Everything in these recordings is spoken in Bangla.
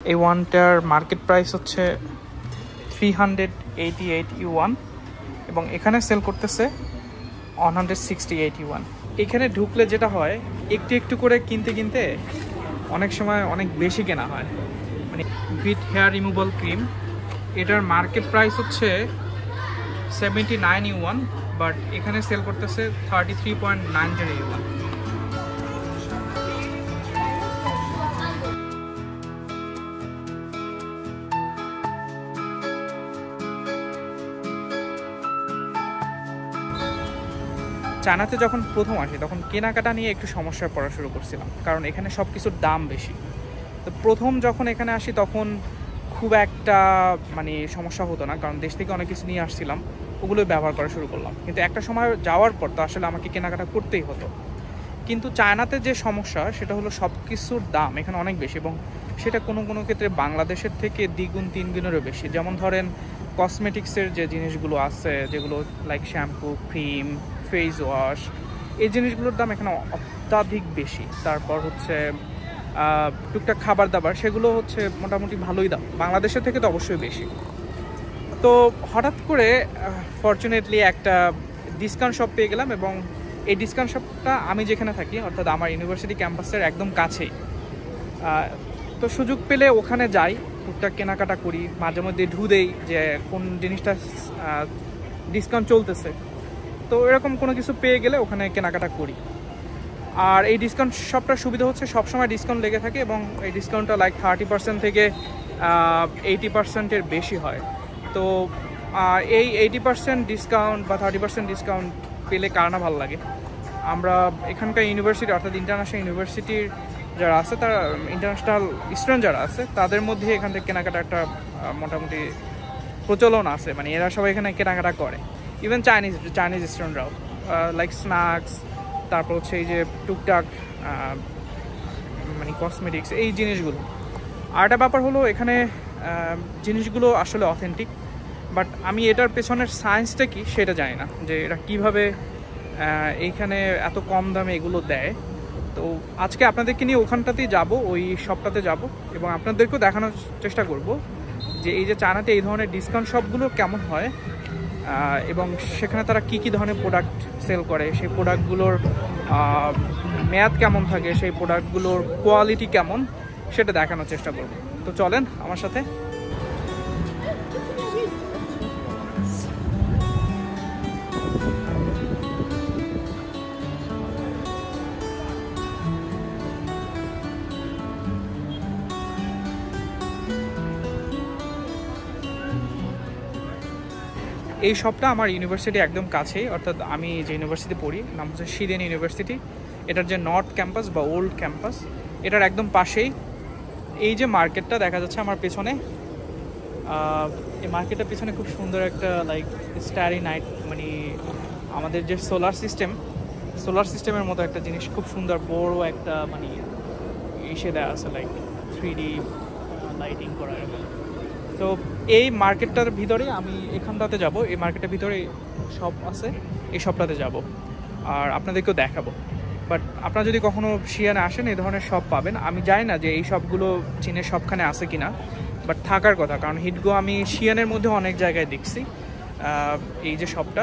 এই ওয়ানটার মার্কেট প্রাইস হচ্ছে 388 ইউয়ান এবং এখানে সেল করতেছে 168 ইউয়ান। এখানে ঢুকলে যেটা হয়, একটু একটু করে কিনতে কিনতে অনেক সময় অনেক বেশি কেনা হয়। মানে ভিট হেয়ার রিমুভাল ক্রিম, এটার মার্কেট প্রাইস হচ্ছে 79 ইউয়ান, বাট এখানে সেল করতেছে 33.90 ইউয়ান। চায়নাতে যখন প্রথম আসি তখন কেনাকাটা নিয়ে একটু সমস্যায় পড়া শুরু করছিলাম, কারণ এখানে সব কিছুর দাম বেশি। তো প্রথম যখন এখানে আসি তখন খুব একটা মানে সমস্যা হতো না, কারণ দেশ থেকে অনেক কিছু নিয়ে আসছিলাম, ওগুলোই ব্যবহার করা শুরু করলাম। কিন্তু একটা সময় যাওয়ার পর তো আসলে আমাকে কেনাকাটা করতেই হতো। কিন্তু চায়নাতে যে সমস্যা সেটা হলো সব কিছুর দাম এখানে অনেক বেশি, এবং সেটা কোনো কোনো ক্ষেত্রে বাংলাদেশের থেকে দ্বিগুণ তিনগুণেরও বেশি। যেমন ধরেন কসমেটিক্সের যে জিনিসগুলো আছে, যেগুলো like shampoo, cream, face wash, এই জিনিসগুলোর দাম এখানে অত্যাধিক বেশি। তারপর হচ্ছে টুকটাক খাবার দাবার, সেগুলো হচ্ছে মোটামুটি ভালোই দাম, বাংলাদেশের থেকে তো অবশ্যই বেশি। তো হঠাৎ করে ফরচুনেটলি একটা ডিসকাউন্ট শপ পেয়ে গেলাম, এবং এই ডিসকাউন্ট শপটা আমি যেখানে থাকি অর্থাৎ আমার ইউনিভার্সিটি ক্যাম্পাসের একদম কাছেই। তো সুযোগ পেলে ওখানে যাই, টুকটাক কেনাকাটা করি, মাঝে মধ্যে ঢু দেই যে কোন জিনিসটা ডিসকাউন্ট চলতেছে। তো এরকম কোনো কিছু পেয়ে গেলে ওখানে কেনাকাটা করি। আর এই ডিসকাউন্ট শপটার সুবিধা হচ্ছে সবসময় ডিসকাউন্ট লেগে থাকে, এবং এই ডিসকাউন্টটা লাইক 30% থেকে 80%-এর বেশি হয়। তো এই 80% ডিসকাউন্ট বা 30% ডিসকাউন্ট পেলে কার না ভালো লাগে। আমরা এখানকার ইউনিভার্সিটি অর্থাৎ ইন্টারন্যাশনাল ইউনিভার্সিটির যারা আছে, তারা ইন্টারন্যাশনাল স্টুডেন্ট যারা আছে, তাদের মধ্যে এখান থেকে কেনাকাটা একটা মোটামুটি প্রচলন আছে। মানে এরা সবাই এখানে কেনাকাটা করে, ইভেন চাইনিজ স্টুডেন্টরাও, লাইক স্ন্যাক্স, তারপর হচ্ছে এই যে টুকটাক মানে কসমেটিক্স, এই জিনিসগুলো। আর একটা ব্যাপার হলো এখানে জিনিসগুলো আসলে অথেন্টিক, বাট আমি এটার পেছনের সায়েন্সটা কি সেটা জানি না, যে এরা কীভাবে এইখানে এত কম দামে এগুলো দেয়। তো আজকে আপনাদেরকে নিয়ে ওখানটাতেই যাব, ওই শপটাতে যাব, এবং আপনাদেরকেও দেখানোর চেষ্টা করব যে এই যে চায়নাতে এই ধরনের ডিসকাউন্ট শপগুলো কেমন হয়, এবং সেখানে তারা কি কি ধরনের প্রোডাক্ট সেল করে, সেই প্রোডাক্টগুলোর মেয়াদ কেমন থাকে, সেই প্রোডাক্টগুলোর কোয়ালিটি কেমন, সেটা দেখানোর চেষ্টা করব। তো চলেন আমার সাথে। এই শপটা আমার ইউনিভার্সিটি একদম কাছেই, অর্থাৎ আমি যে ইউনিভার্সিটি পড়ি নাম হচ্ছে শিদেন ইউনিভার্সিটি। এটার যে নর্থ ক্যাম্পাস বা ওল্ড ক্যাম্পাস, এটার একদম পাশেই এই যে মার্কেটটা দেখা যাচ্ছে আমার পেছনে, এই মার্কেটের পিছনে খুব সুন্দর একটা লাইক স্টারি নাইট, মানে আমাদের যে সোলার সিস্টেমের মতো একটা জিনিস, খুব সুন্দর বড় একটা মানে ইসে দেওয়া আছে, লাইক 3D লাইটিং করা এরকম। তো এই মার্কেটটার ভিতরে আমি এখানটাতে যাব, এই মার্কেটের ভিতরে শপ আছে, এই শপটাতে যাব আর আপনাদেরকেও দেখাবো। বাট আপনারা যদি কখনো শিয়ানে আসেন এই ধরনের শপ পাবেন। আমি জানি না যে এই শপগুলো চীনের সবখানে আছে কিনা, বাট থাকার কথা, কারণ হিটগো আমি শিয়ানের মধ্যে অনেক জায়গায় দেখছি, এই যে শপটা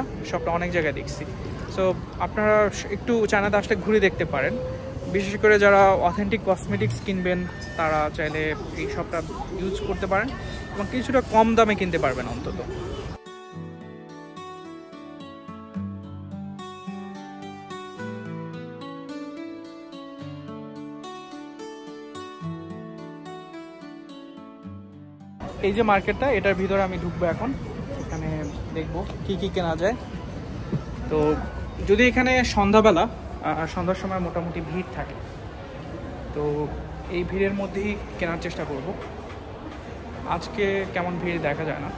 অনেক জায়গায় দেখছি। সো আপনারা একটু চায়নাতে আসলে ঘুরে দেখতে পারেন, বিশেষ করে যারা অথেন্টিক কসমেটিক্স কিনবেন তারা চাইলে এই শপটা ইউজ করতে পারেন, এবং কিছুটা কম দামে কিনতে পারবেন অন্তত। এই যে মার্কেটটা, এটার ভিতরে আমি ঢুকবো এখন, এখানে দেখবো কি কি কেনা যায়। তো যদি এখানে সন্ধ্যার সময় মোটামুটি ভিড় থাকে, তো এই ভিড়ের মধ্যেই কেনার চেষ্টা করব। আজকে কেমন ভিড় দেখা যায় না।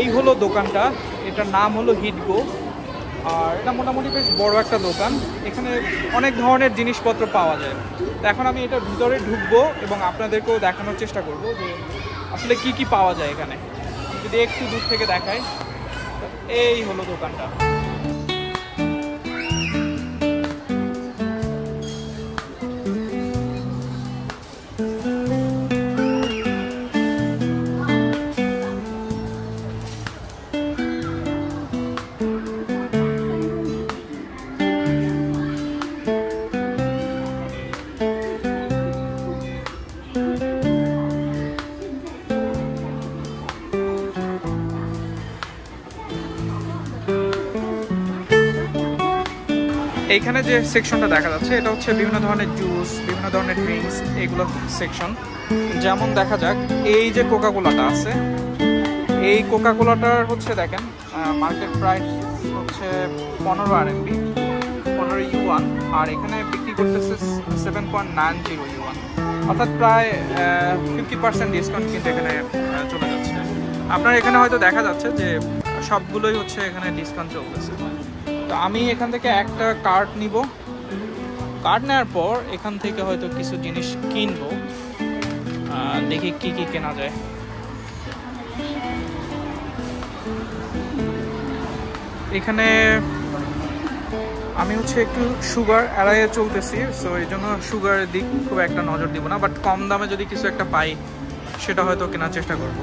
এই হলো দোকানটা, এটার নাম হলো হিটগো, আর এটা মোটামুটি বেশ বড় একটা দোকান। এখানে অনেক ধরনের জিনিসপত্র পাওয়া যায়। তো এখন আমি এটার ভিতরে ঢুকবো এবং আপনাদেরকেও দেখানোর চেষ্টা করব যে আসলে কি কি পাওয়া যায় এখানে। যদি একটু দূর থেকে দেখাই, এই হলো দোকানটা। এইখানে যে সেকশনটা দেখা যাচ্ছে এটা হচ্ছে বিভিন্ন ধরনের জুস, বিভিন্ন ধরনের ড্রিঙ্কস, এগুলো সেকশন। যেমন দেখা যাক এই যে কোকা কোলাটা আছে, এই কোকা কোলাটার হচ্ছে দেখেন মার্কেট প্রাইস হচ্ছে 15 RMB, 15 ইউয়ান, আর এখানে বিক্রি করতেছে 7.90 ইউয়ান, অর্থাৎ প্রায় 50% ডিসকাউন্ট কিন্তু এখানে চলে যাচ্ছে। আপনার এখানে হয়তো দেখা যাচ্ছে যে সবগুলোই হচ্ছে এখানে ডিসকাউন্ট চলতেছে। তো আমি এখান থেকে একটা কার্ড নিব, কার্ড নেওয়ার পর এখান থেকে হয়তো কিছু জিনিস কিনবো, দেখি কি কি কেনা যায়। এখানে আমি হচ্ছে একটু সুগার এড়াইয়ে চলতেছি, সো এই জন্য সুগারের দিক খুব একটা নজর দিব না, বাট কম দামে যদি কিছু একটা পাই সেটা হয়তো কেনার চেষ্টা করব।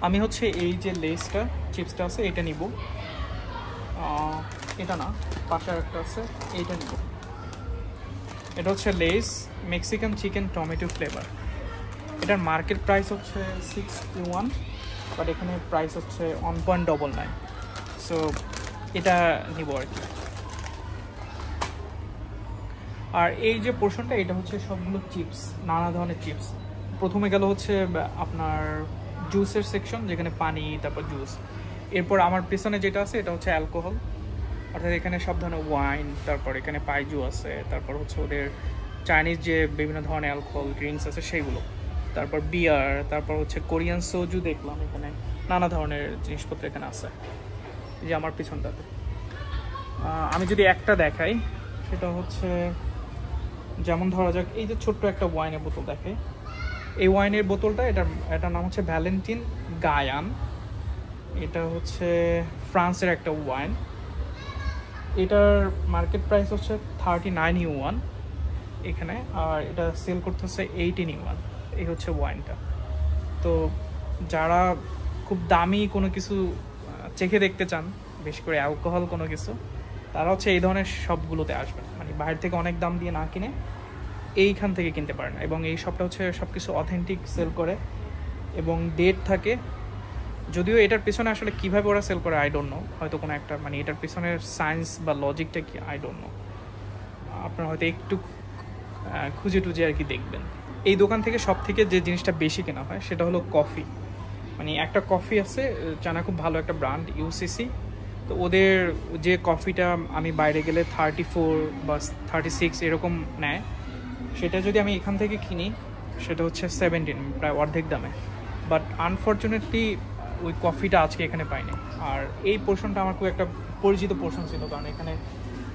আমি হচ্ছে এই যে লেসটা চিপসটা আছে এটা নিব, এটা না পাশে একটা আছে এইটা নিব। এটা হচ্ছে less Mexican chicken tomato flavour. এটার মার্কেট প্রাইস হচ্ছে 6 ইউয়ান, বাট এখানে প্রাইস হচ্ছে 1.99, সো এটা নিব আর কি। আর এই যে পোর্শনটা এটা হচ্ছে সবগুলো চিপস, নানা ধরনের চিপস। প্রথমে গেল হচ্ছে আপনার জুসের সেকশন, যেখানে পানি তারপর জুস। এরপর আমার পেছনে যেটা আছে এটা হচ্ছে অ্যালকোহল, অর্থাৎ এখানে সব ধরনের ওয়াইন, তারপর এখানে পাইজু আছে, তারপর হচ্ছে ওদের চাইনিজ যে বিভিন্ন ধরনের অ্যালকোহল ড্রিঙ্কস আছে সেইগুলো, তারপর বিয়ার, তারপর হচ্ছে কোরিয়ান সোজু দেখলাম এখানে, নানা ধরনের জিনিসপত্র এখানে আছে। এই যে আমার পিছনটাতে আমি যদি একটা দেখাই সেটা হচ্ছে যেমন ধরা যাক এই যে ছোট্ট একটা ওয়াইনের বোতল দেখে, এই ওয়াইনের বোতলটা এটার নাম হচ্ছে ভ্যালেন্টিন গায়ান। এটা হচ্ছে ফ্রান্সের একটা ওয়াইন। এটার মার্কেট প্রাইস হচ্ছে 39 ইউয়ান এখানে, আর এটা সেল করতে হচ্ছে 18 ইউয়ান। এই হচ্ছে ওয়াইনটা। তো যারা খুব দামি কোনো কিছু চেখে দেখতে চান, বেশি করে অ্যালকোহল কোনো কিছু, তারা হচ্ছে এই ধরনের শপগুলোতে আসবেন, মানে বাইরে থেকে অনেক দাম দিয়ে না কিনে এইখান থেকে কিনতে পারেন। এবং এই শপটা হচ্ছে সব কিছু অথেন্টিক সেল করে এবং ডেট থাকে। যদিও এটার পিছনে আসলে কীভাবে ওরা সেল করে আই ডোন্ট নো, হয়তো কোনো একটা মানে এটার পিছনের সায়েন্স বা লজিকটা কি আই ডোন্ট নো, আপনারা হয়তো একটু খুঁজে টুজে আর কি দেখবেন। এই দোকান থেকে সব থেকে যে জিনিসটা বেশি কেনা হয় সেটা হলো কফি। মানে একটা কফি আছে জানা, খুব ভালো একটা ব্র্যান্ড ইউসিসি। তো ওদের যে কফিটা আমি বাইরে গেলে 34 বা 36 এরকম নেয়, সেটা যদি আমি এখান থেকে কিনি সেটা হচ্ছে 17, প্রায় অর্ধেক দামে। বাট আনফর্চুনেটলি ওই কফিটা আজকে এখানে পাইনি। আর এই পোর্শনটা আমার খুব একটা পরিচিত পোর্শন ছিল, কারণ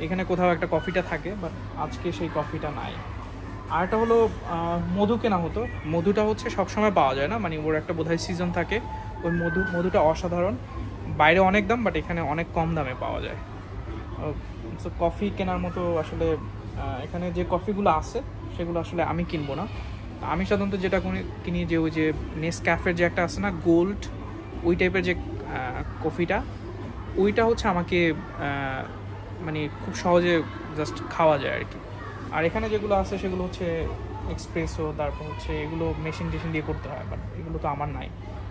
এখানে কোথাও একটা কফিটা থাকে, বাট আজকে সেই কফিটা নাই। আর একটা হলো মধু কেনা হতো। মধুটা হচ্ছে সবসময় পাওয়া যায় না, মানে ওর একটা বোধহয় সিজন থাকে। ওই মধুটা অসাধারণ, বাইরে অনেক দাম, বাট এখানে অনেক কম দামে পাওয়া যায়। সো কফি কেনার মতো আসলে এখানে যে কফিগুলো আছে সেগুলো আসলে আমি কিনবো না। আমি সাধারণত যেটা কিনি যে ওই যে নেসক্যাফের যে একটা আছে না গোল্ড, ওই টাইপের যে কফিটা, ওইটা হচ্ছে আমাকে মানে খুব সহজে জাস্ট খাওয়া যায় আর কি। আর এখানে যেগুলো আছে সেগুলো হচ্ছে এক্সপ্রেসো, তারপর হচ্ছে এগুলো মেশিন টেশিন দিয়ে করতে হয়, বাট এগুলো তো আমার নাই,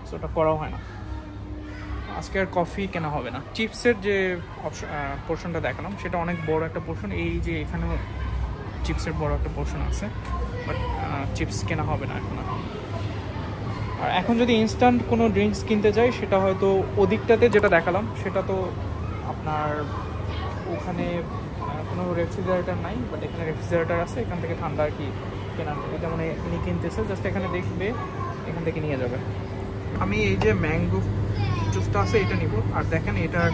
সো ওটা করাও হয় না। আজকে আর কফি কেনা হবে না। চিপসের যে পোর্শনটা দেখালাম সেটা অনেক বড় একটা পোর্শন, এই যে এখানেও চিপসের বড় একটা পোর্শন আছে, বাট চিপস কেনা হবে না এখন। আর এখন যদি ইনস্ট্যান্ট কোনো ড্রিঙ্কস কিনতে যাই সেটা হয়তো ওদিকটাতে যেটা দেখালাম সেটা তো আপনার ওখানে কোনো রেফ্রিজারেটার নাই, বাট এখানে রেফ্রিজারেটার আছে, এখান থেকে ঠান্ডা আর কি কেনা হবে। যেমন ইনি কিনতেছে, জাস্ট এখানে দেখবে এখান থেকে নিয়ে যাবে। আমি এই যে ম্যাঙ্গো জুসটা আছে এটা নিব। আর দেখেন এটার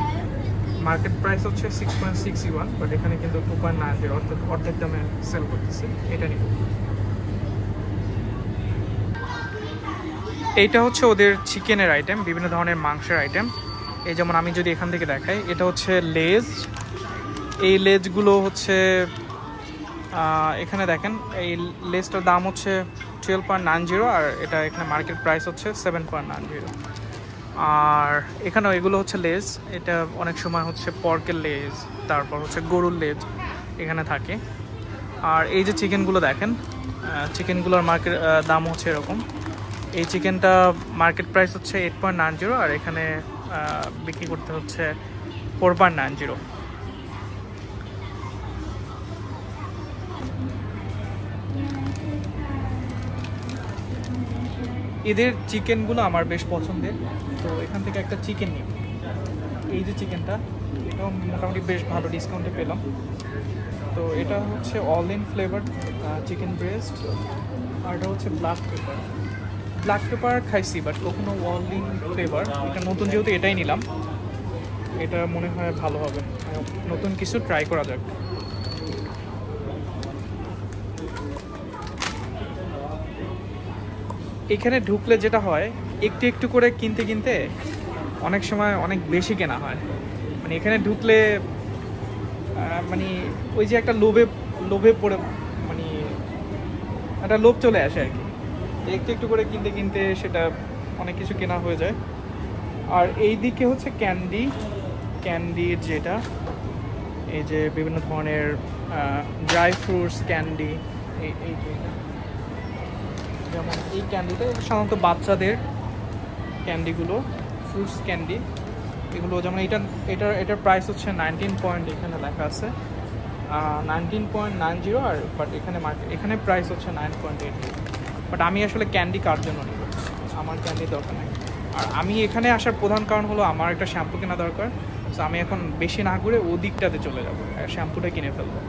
মার্কেট প্রাইস হচ্ছে 6.6 ইউয়ান, বাট এখানে কিন্তু 2.90 অর্ধেক দামে সেল করতেছে, এটা নিব। এইটা হচ্ছে ওদের চিকেনের আইটেম, বিভিন্ন ধরনের মাংসের আইটেম। এই যেমন আমি যদি এখান থেকে দেখাই, এটা হচ্ছে লেজ। এই লেজগুলো হচ্ছে এখানে দেখেন এই লেজটার দাম হচ্ছে 12.90, আর এটা এখানে মার্কেট প্রাইস হচ্ছে 7.90। আর এখানেও এগুলো হচ্ছে লেজ, এটা অনেক সময় হচ্ছে পর্কের লেজ, তারপর হচ্ছে গরুর লেজ এখানে থাকে। আর এই যে চিকেনগুলো দেখেন, চিকেনগুলোর মার্কেট দাম হচ্ছে এরকম, এই চিকেনটা মার্কেট প্রাইস হচ্ছে 8.90 আর এখানে বিক্রি করতে হচ্ছে 4.90। এদের চিকেনগুলো আমার বেশ পছন্দের, তো এখান থেকে একটা চিকেন নিই। এই যে চিকেনটা, এটাও মোটামুটি বেশ ভালো ডিসকাউন্টে পেলাম। তো এটা হচ্ছে all in flavour chicken breast, আর এটা হচ্ছে ব্ল্যাক পেপার। ব্ল্যাক পেপার খাইছি বাট কখনো অল ইন ফ্লেভার, এটা নতুন যেহেতু এটাই নিলাম, এটা মনে হয় ভালো হবে, নতুন কিছু ট্রাই করা যাক। এখানে ঢুকলে যেটা হয়, একটু একটু করে কিনতে কিনতে অনেক সময় অনেক বেশি কেনা হয়। মানে এখানে ঢুকলে মানে ওই যে একটা লোভে পড়ে, মানে একটা লোভ চলে আসে আর কি, একটু একটু করে কিনতে কিনতে সেটা অনেক কিছু কেনা হয়ে যায়। আর এই দিকে হচ্ছে ক্যান্ডির যেটা, এই যে বিভিন্ন ধরনের ড্রাই ফ্রুটস ক্যান্ডি, এই যেমন এই ক্যান্ডিটা সাধারণত বাচ্চাদের ক্যান্ডিগুলো, ফ্রুটস ক্যান্ডি এগুলো, যেমন এটার প্রাইস হচ্ছে 19 পয়েন্ট, এখানে লেখা আছে 19.90, আর বাট এখানে প্রাইস হচ্ছে 9.80। বাট আমি আসলে ক্যান্ডি কার জন্য নেব, আমার ক্যান্ডি দরকার নেই। আর আমি এখানে আসার প্রধান কারণ হলো আমার একটা শ্যাম্পু কেনা দরকার, তো আমি এখন বেশি না ঘুরে ওদিকটাতে চলে যাবো, শ্যাম্পুটা কিনে ফেলবো।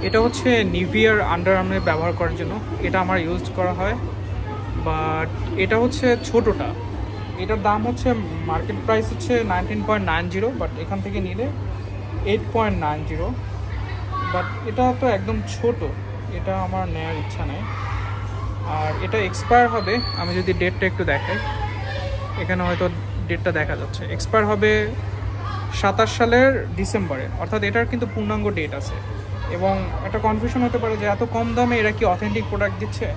এটা হচ্ছে নিভিয়ার আন্ডার আর্মে ব্যবহার করার জন্য, এটা আমার ইউজ করা হয়। বাট এটা হচ্ছে ছোটোটা, এটার দাম হচ্ছে মার্কেট প্রাইস হচ্ছে 19.90, বাট এখান থেকে নিলে 8.90। বাট এটা তো একদম ছোট, এটা আমার নেওয়ার ইচ্ছা নেই। আর এটা এক্সপায়ার হবে, আমি যদি ডেটটা একটু দেখাই, এখানে হয়তো ডেটটা দেখা যাচ্ছে, এক্সপায়ার হবে 27 সালের ডিসেম্বরে, অর্থাৎ এটার কিন্তু পূর্ণাঙ্গ ডেট আছে। এবং একটা কনফিউশন হতে পারে যে এত কম দামে এরা কি অথেন্টিক প্রোডাক্ট দিচ্ছে।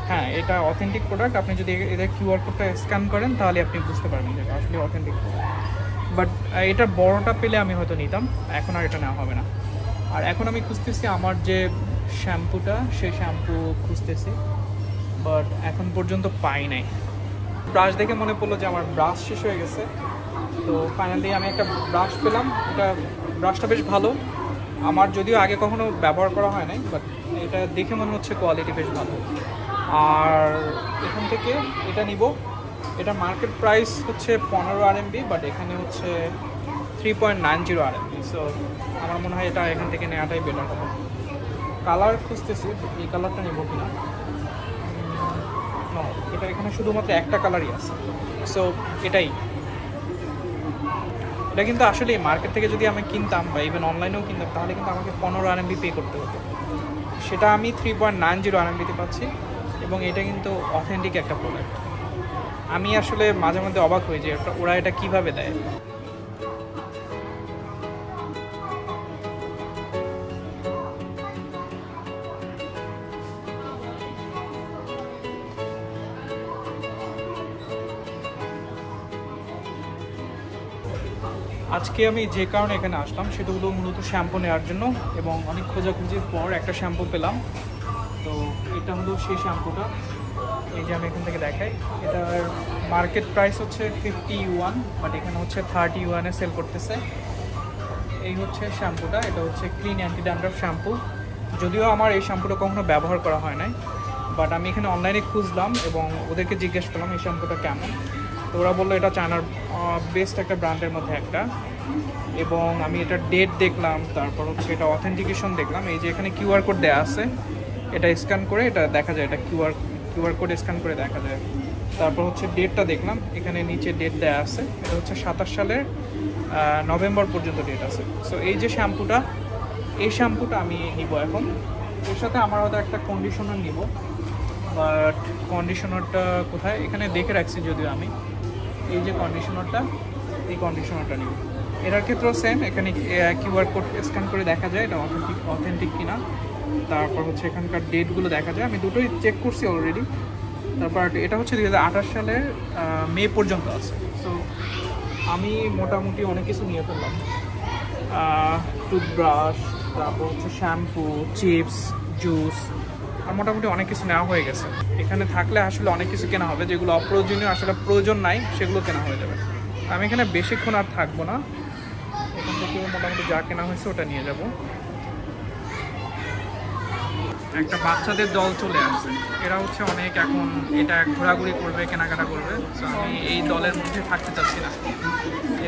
হ্যাঁ, এটা অথেন্টিক প্রোডাক্ট, আপনি যদি এদের কিউআর কোডটা স্ক্যান করেন তাহলে আপনি বুঝতে পারবেন যে এটা আসলে অথেন্টিক প্রোডাক্ট। বাট এটা বড়টা পেলে আমি হয়তো নিতাম, এখন আর এটা নেওয়া হবে না। আর এখন আমি খুঁজতেছি আমার যে শ্যাম্পুটা, সেই শ্যাম্পু খুঁজতেছি, বাট এখন পর্যন্ত পাই নাই। ব্রাশ দেখে মনে পড়লো যে আমার ব্রাশ শেষ হয়ে গেছে, তো ফাইনালি আমি একটা ব্রাশ পেলাম। এটা ব্রাশটা বেশ ভালো, আমার যদিও আগে কখনো ব্যবহার করা হয় নাই, বাট এটা দেখে মনে হচ্ছে কোয়ালিটি বেশ ভালো। আর এখান থেকে এটা নিব, এটা মার্কেট প্রাইস হচ্ছে 15 RMB, বাট এখানে হচ্ছে 3.90 RMB। সো আমার মনে হয় এটা এখান থেকে নেওয়াটাই বেটার হবে। কালার খুঁজতেছি, এই কালারটা নেব কিনা। এটা এখানে শুধুমাত্র একটা কালারই আছে, সো এটাই। এটা কিন্তু আসলে মার্কেট থেকে যদি আমি কিনতাম বা ইভেন অনলাইনেও কিনতাম, তাহলে কিন্তু আমাকে 15 RMB পে করতে হতো, সেটা আমি 3.90 RMB-তে পাচ্ছি। এবং এটা কিন্তু অথেন্টিক একটা প্রোডাক্ট। আমি আসলে মাঝে মধ্যে অবাক হই যে ওরা এটা কীভাবে দেয়। আজকে আমি যে কারণে এখানে আসলাম সেটা হলো মূলত শ্যাম্পু নেওয়ার জন্য, এবং অনেক খোঁজাখুঁজির পর একটা শ্যাম্পু পেলাম। তো এটা হলো সেই শ্যাম্পুটা, এই যে আমি এখান থেকে দেখাই, এটার মার্কেট প্রাইস হচ্ছে 50 ইউয়ান, বাট এখানে হচ্ছে 30 ইউয়ানে সেল করতেছে। এই হচ্ছে শ্যাম্পুটা, এটা হচ্ছে ক্লিন অ্যান্টি ড্যান্ড্রাফ শ্যাম্পু। যদিও আমার এই শ্যাম্পুটা কখনো ব্যবহার করা হয় নাই, বাট আমি এখানে অনলাইনে খুঁজলাম এবং ওদেরকে জিজ্ঞেস করলাম এই শ্যাম্পুটা কেমন। তো ওরা বললো এটা চায়নার বেস্ট একটা ব্র্যান্ডের মধ্যে একটা। এবং আমি এটার ডেট দেখলাম, তারপর হচ্ছে এটা অথেন্টিকেশন দেখলাম। এই যে এখানে কিউআর কোড দেওয়া আছে, এটা স্ক্যান করে এটা দেখা যায়, এটা কিউআর কোড স্ক্যান করে দেখা যায়। তারপর হচ্ছে ডেটটা দেখলাম, এখানে নিচে ডেট দেওয়া আছে, এটা হচ্ছে 27 সালের নভেম্বর পর্যন্ত ডেট আছে। সো এই যে শ্যাম্পুটা, এই শ্যাম্পুটা আমি নিব এখন। এর সাথে আমার হয়তো একটা কন্ডিশনার নিব, বাট কন্ডিশনারটা কোথায় এখানে দেখে রাখছি যদিও আমি। এই যে কন্ডিশনারটা, এই কন্ডিশনারটা নিব। এটার ক্ষেত্রেও সেম, এখানে কিউআর কোড স্ক্যান করে দেখা যায় এটা অথেন্টিক কিনা। তারপর হচ্ছে এখানকার ডেটগুলো দেখা যায়, আমি দুটোই চেক করছি অলরেডি। তারপর এটা হচ্ছে 2028 সালের মে পর্যন্ত আছে। সো আমি মোটামুটি অনেক কিছু নিয়ে ফেললাম, টুথব্রাশ, তারপর হচ্ছে শ্যাম্পু, চিপস, জুস, আর মোটামুটি অনেক কিছু নেওয়া হয়ে গেছে। এখানে থাকলে আসলে অনেক কিছু কেনা হবে, যেগুলো অপ্রয়োজনীয় আসলে প্রয়োজন নাই সেগুলো কেনা হয়ে যাবে। আমি এখানে বেশিক্ষণ আর থাকবো না, এখান থেকে মোটামুটি যা কেনা হয়েছে ওটা নিয়ে যাব। একটা বাচ্চাদের দল চলে আসছে, এরা হচ্ছে অনেক এখন এটা ঘোরাঘুরি করবে, কেনাকাটা করবে। সো আমি এই দলের মধ্যে থাকতে চাচ্ছি না,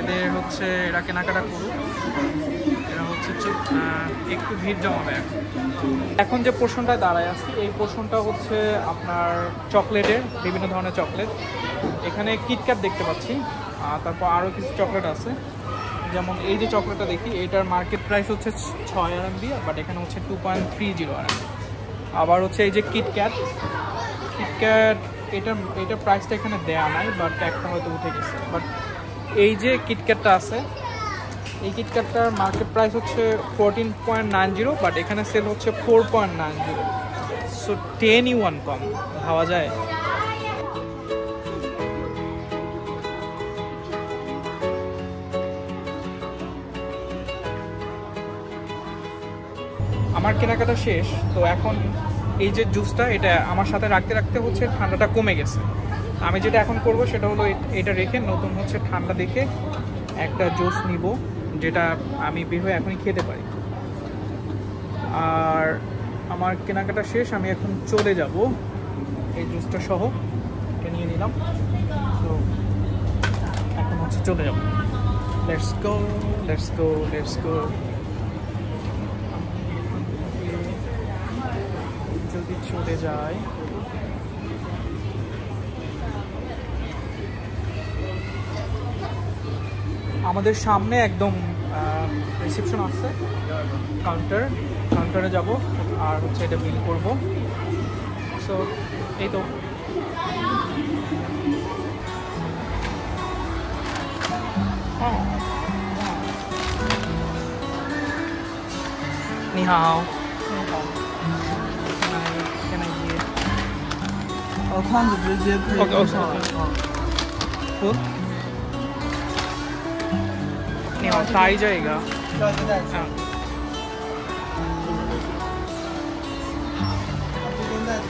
এদের হচ্ছে এরা কেনাকাটা করুক, এরা হচ্ছে একটু ভিড় জমাবে। এখন যে পোর্শনটায় দাঁড়ায় আছি, এই পোর্শনটা হচ্ছে আপনার চকলেটের, বিভিন্ন ধরনের চকলেট। এখানে কিটক্যাট দেখতে পাচ্ছি, তারপর আরও কিছু চকলেট আছে। যেমন এই যে চকলেটটা দেখি, এটার মার্কেট প্রাইস হচ্ছে 6 RMB, বাট এখানে হচ্ছে 2.30 RMB। আবার হচ্ছে এই যে কিটক্যাট, এটার প্রাইসটা এখানে দেয়া নাই, বাট একটা হয়তো উঠে গেছে। বাট এই যে কিটক্যাটটা আছে, এই কিটক্যাটটার মার্কেট প্রাইস হচ্ছে 14.90, বাট এখানে সেল হচ্ছে 4.90। সো 10 ইউয়ান কম, ভাবা যায়। আমার কেনাকাটা শেষ, তো এখন এই যে জুসটা, এটা আমার সাথে রাখতে রাখতে হচ্ছে ঠান্ডাটা কমে গেছে। আমি যেটা এখন করব সেটা হলো এটা রেখে নতুন হচ্ছে ঠান্ডা দেখে একটা জুস নিব, যেটা আমি বের হয়ে এখনই খেতে পারি। আর আমার কেনাকাটা শেষ, আমি এখন চলে যাব এই জুসটা সহ, এটা নিয়ে নিলাম। তো এখন হচ্ছে চলে যাব, let's go let's go let's go. যদি চলে যায়, আমাদের সামনে একদম রিসেপশন আছে, কাউন্টারে যাব আর হচ্ছে এটা বিল করব। সো এই তো, নি হাও,看着直接可以上来啊。你好，搭一这个。要一个袋子。这根袋子。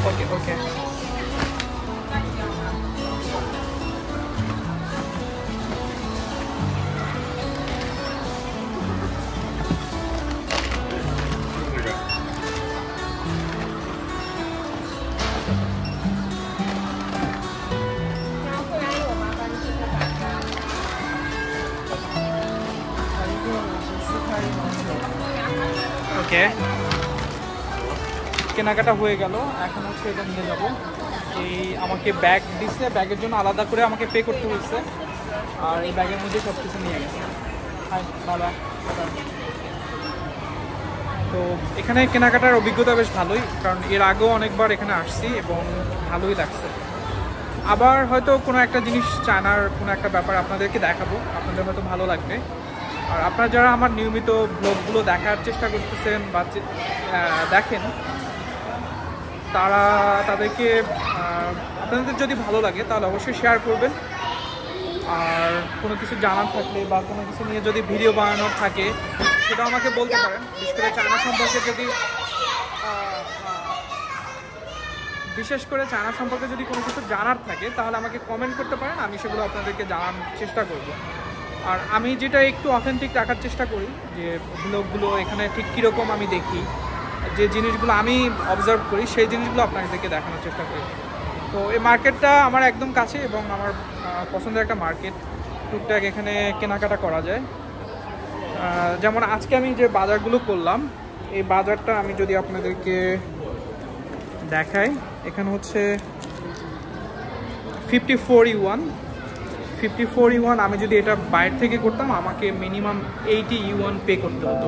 OK OK。ওকে, কেনাকাটা হয়ে গেল, এখন হচ্ছে এটা নিয়ে যাব। এই আমাকে ব্যাগ দিচ্ছে, ব্যাগের জন্য আলাদা করে আমাকে পে করতে হয়েছে, আর এই ব্যাগের মধ্যে সব কিছু নিয়ে গেছে। হাই বাবা। তো এখানে কেনাকাটার অভিজ্ঞতা বেশ ভালোই, কারণ এর আগেও অনেকবার এখানে আসছি এবং ভালোই লাগছে। আবার হয়তো কোনো একটা জিনিস, চায়নার কোনো একটা ব্যাপার আপনাদেরকে দেখাবো, আপনাদের হয়তো ভালো লাগবে। আর আপনারা যারা আমার নিয়মিত ব্লগগুলো দেখার চেষ্টা করতেছেন বা দেখেন, তাদেরকে আপনাদের যদি ভালো লাগে তাহলে অবশ্যই শেয়ার করবেন। আর কোনো কিছু জানার থাকলে বা কোনো কিছু নিয়ে যদি ভিডিও বানানোর থাকে সেটা আমাকে বলতে পারেন। বিশেষ করে চায়না সম্পর্কে বিশেষ করে চায়না সম্পর্কে যদি কোনো কিছু জানার থাকে তাহলে আমাকে কমেন্ট করতে পারেন, আমি সেগুলো আপনাদেরকে জানানোর চেষ্টা করব। আর আমি যেটা একটু অথেন্টিক রাখার চেষ্টা করি, যে ব্লগগুলো এখানে ঠিক কীরকম আমি দেখি, যে জিনিসগুলো আমি অবজার্ভ করি সেই জিনিসগুলো আপনাদেরকে দেখানোর চেষ্টা করি। তো এই মার্কেটটা আমার একদম কাছে এবং আমার পছন্দের একটা মার্কেট। টুকটাক এখানে কেনাকাটা করা যায়। যেমন আজকে আমি যে বাজারগুলো করলাম, এই বাজারটা আমি যদি আপনাদেরকে দেখাই, এখানে হচ্ছে 54 ইউয়ান। 54 ইউয়ান আমি যদি এটা বাইরে থেকে করতাম আমাকে মিনিমাম 80 ইউয়ান পে করতে হতো।